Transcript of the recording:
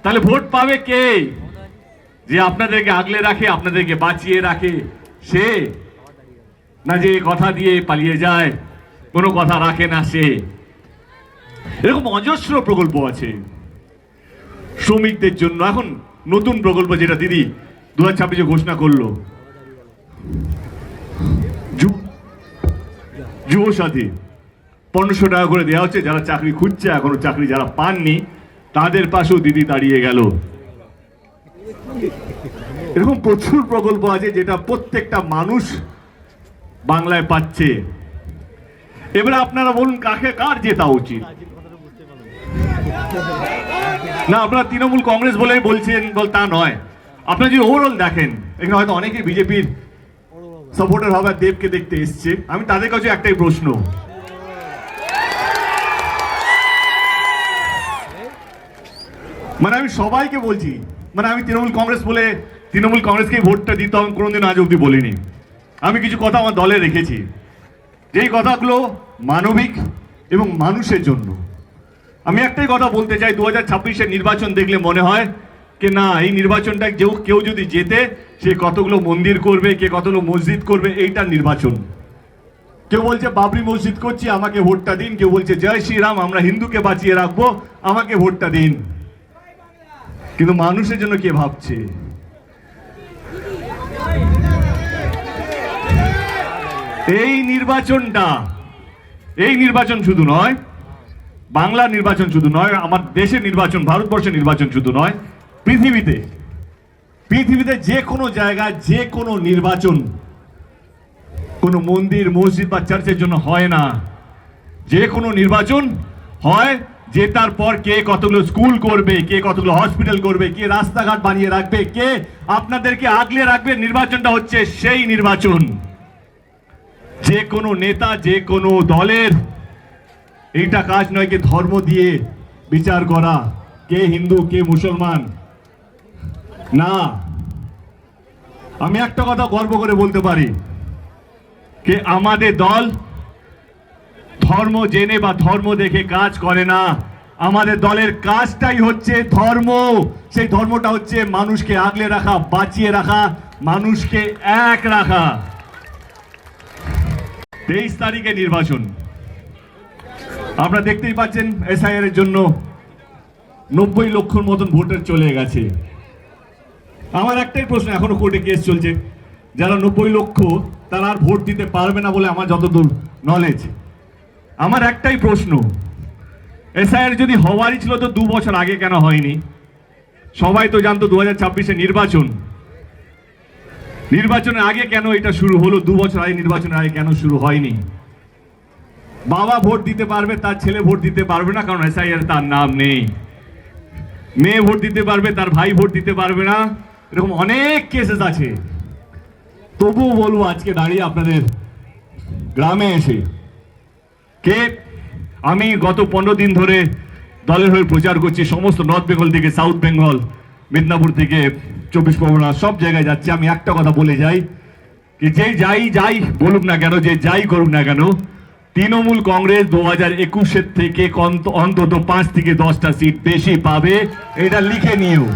তাহলে ভোট পাবে কে? যে আপনাদেরকে আগলে রাখে, আপনাদেরকে বাঁচিয়ে রাখে সে, না যে কথা দিয়ে পালিয়ে যায়, কোনো কথা রাখে না সে। এরকম অজস্র প্রকল্প আছে শ্রমিকদের জন্য। এখন নতুন প্রকল্প যেটা দিদি 2026 ঘোষণা করলো, যুব সাথী 1500 টাকা করে দেওয়া হচ্ছে। যারা চাকরি খুঁজছে, এখনো চাকরি যারা পাননি, তাদের পাশেও দিদি দাঁড়িয়ে গেল। এরকম প্রচুর প্রকল্প আছে যেটা প্রত্যেকটা মানুষ বাংলায় পাচ্ছে। এবারে আপনারা বলুন কাকে কার জেতা উচিত? না, আপনারা তৃণমূল কংগ্রেস বলে বলছেন, তা নয়। আপনারা যদি ওভারঅল দেখেন, এখানে হয়তো অনেকে বিজেপির সাপোর্টার হবে, দেবকে দেখতে এসছে। আমি তাদের কাছে একটাই প্রশ্ন, মানে আমি সবাইকে বলছি, মানে আমি তৃণমূল কংগ্রেস বলে তৃণমূল কংগ্রেসকে ভোটটা দিতে আমি কোনোদিন আজ অব্দি বলিনি। আমি কিছু কথা আমার দলে রেখেছি, যেই কথাগুলো মানবিক এবং মানুষের জন্য। আমি একটাই কথা বলতে চাই, 2026-এর নির্বাচন দেখলে মনে হয় যে না, এই নির্বাচনটা কেউ যদি জেতে, সে কতগুলো মন্দির করবে, কে কতগুলো মসজিদ করবে, এইটার নির্বাচন। কেউ বলছে বাবরি মসজিদ করছি, আমাকে ভোটটা দিন। কেউ বলছে জয় শ্রীরাম, আমরা হিন্দুকে বাঁচিয়ে রাখবো, আমাকে ভোটটা দিন। কিন্তু মানুষের জন্য কে ভাবছে? এই নির্বাচন শুধু নয়, বাংলার নির্বাচন শুধু নয়, আমার দেশের নির্বাচন, ভারতবর্ষের নির্বাচন শুধু নয়, পৃথিবীতে যে কোনো জায়গায় যে কোনো নির্বাচন কোনো মন্দির, মসজিদ বা চার্চের জন্য হয় না। যে কোনো নির্বাচন হয় জেতার পর কে কতগুলো স্কুল করবে, কে কতগুলো হসপিটাল করবে, কে রাস্তাঘাট বানিয়ে রাখবে, কে আপনাদেরকে আগলে রাখবে, নির্বাচনটা হচ্ছে সেই নির্বাচন। যে কোনো নেতা, যে কোনো দলের এইটা কাজ নয় কি ধর্ম দিয়ে বিচার করা, কে হিন্দু কে মুসলমান। না, আমি একটা কথা গর্ব করে বলতে পারি যে আমাদের দল ধর্ম জেনে বা ধর্ম দেখে কাজ করে না। আমাদের দলের কাজটাই হচ্ছে ধর্ম। সেই ধর্মটা হচ্ছে মানুষকে আগলে রাখা, বাঁচিয়ে রাখা, মানুষকে এক রাখা। 23 তারিখে নির্বাচন, আপনারা দেখতেই পাচ্ছেন এসআইআর এর জন্য 90 লক্ষর মতন ভোটার চলে গেছে। আমার একটাই প্রশ্ন, এখনো কোর্টে কেস চলছে, যারা 90 লক্ষ তারা আর ভোট দিতে পারবে না বলে আমার যতদূর নলেজ। আমার একটাই প্রশ্ন, এসআইআর যদি হওয়ারই ছিল তো 2 বছর আগে কেন হয়নি? সবাই তো জানতো 2026-এ নির্বাচনের আগে কেন এটা শুরু হলো? 2 বছর আগে, নির্বাচনের আগে কেন শুরু হয়নি? বাবা ভোট দিতে পারবে, তার ছেলে ভোট দিতে পারবে না, কারণ এসআইআর তার নাম নেই। মেয়ে ভোট দিতে পারবে, তার ভাই ভোট দিতে পারবে না। এরকম অনেক কেসেস আছে। তবুও বলবো আজকে দাঁড়িয়ে আপনাদের গ্রামে এসে, কে আমি গত 15 দিন ধরে দলের হয়ে প্রচার করছি, সমস্ত নর্থ বেঙ্গল থেকে সাউথ বেঙ্গল, মেদিনীপুর থেকে 24 পরগনা, সব জায়গায় যাচ্ছি। আমি একটা কথা বলে যাই, যে যাই বলুক না কেন, যে যাই করুক না কেন, তৃণমূল কংগ্রেস 2021-এর থেকে অন্তত 5 থেকে 10টা সিট বেশি পাবে, এটা লিখে নিও।